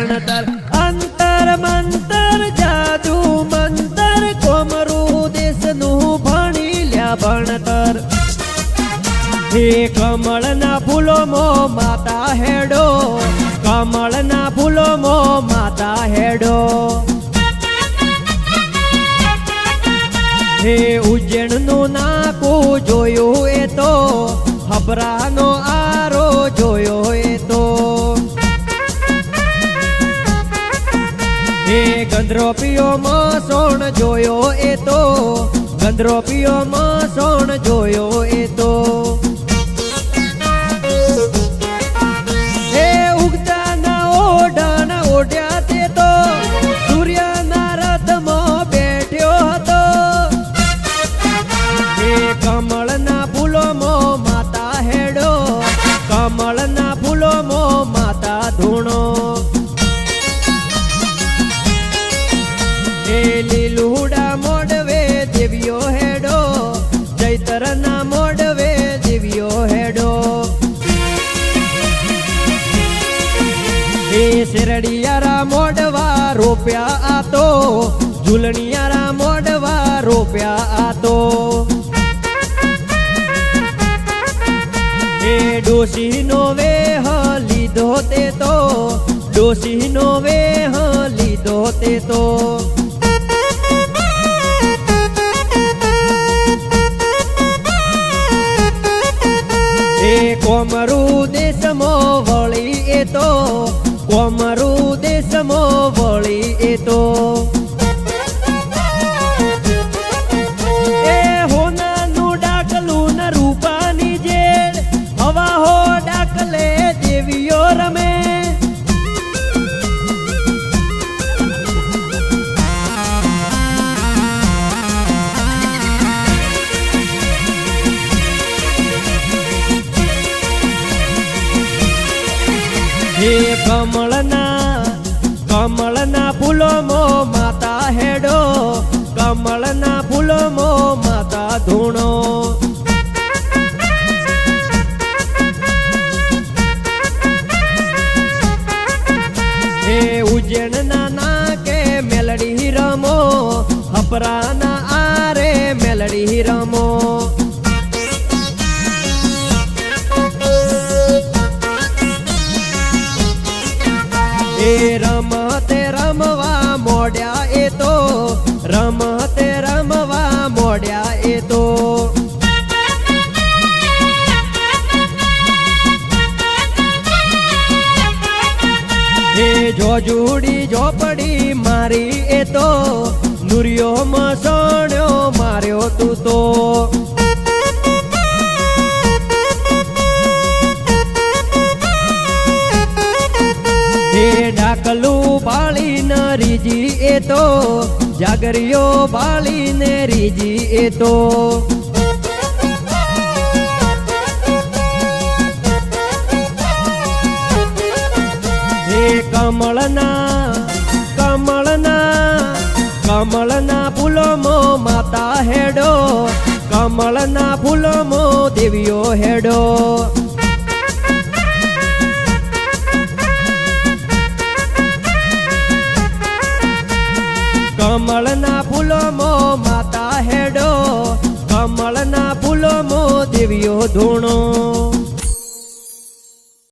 ભણતર અંતર મંતર જાદુ મંતર કોમરું દેશનું ભણી લ્યા ભણતર હે કમળના ફૂલોમાં માતા હેડો કમળના ફૂલોમાં માતા હેડો હે ઉજ્જૈનનું નાકું જોયું એ તો હબરાનો આરો જોયો એ તો હે ગંધરોપિયોમાં સોણ જોયો એ તો ગંધરોપિયોમાં સોણ જોયો એ તો હે ઉગતાના ઓઢણ ઓઢ્યા તે તો સૂર્યના રથમાં બેઠ્યો હતો હે કમળના ફૂલોમાં માતા હેડો કમળના ફૂલોમાં માતા ધૂણો હે લીલુડા મોડવે દેવીઓ હેડો ચૈતરના મોડવે દેવીઓ હેડો હે શેરડિયારા મોડવા રોપ્યા આ તો ઝૂલણિયારા મોડવા રોપ્યા આ તો હે ડોશીનો વેહ લીધો તે તો ડોશીનો વેહ લીધો તે તો હે કોમરું દેશમાં વળી એ તો કોમરું દેશમાં વળી એ તો એ હોનાનું ડાકલું ન રૂપાની જેડ હવા હો ડાકલે દેવીઓ રમે હે કમળના ફૂલોમાં માતા હેડો કમળના ફૂલોમાં માતા ધૂણો હે ઉજ્જૈનના નાકે મેલડી રમો હપરાના આરે મેલડી રમો હે રમતે રમવા મોડ્યા એ તો રમતે રમવા મોડ્યા એ તો હે જોજુડી ઝોપડી મારી એ તો નુરિયો મસણ્યો માર્યો તું તો હે ડાકલું બાળીને રીજી એ તો જાગરીઓ બાળીને રીજી એ તો હે કમળના ફૂલોમાં માતા હેડો કમળના ફૂલોમાં દેવીઓ હેડો કમળના ફૂલોમાં માતા હેડો કમળના ફૂલોમાં દેવીઓ ધૂણો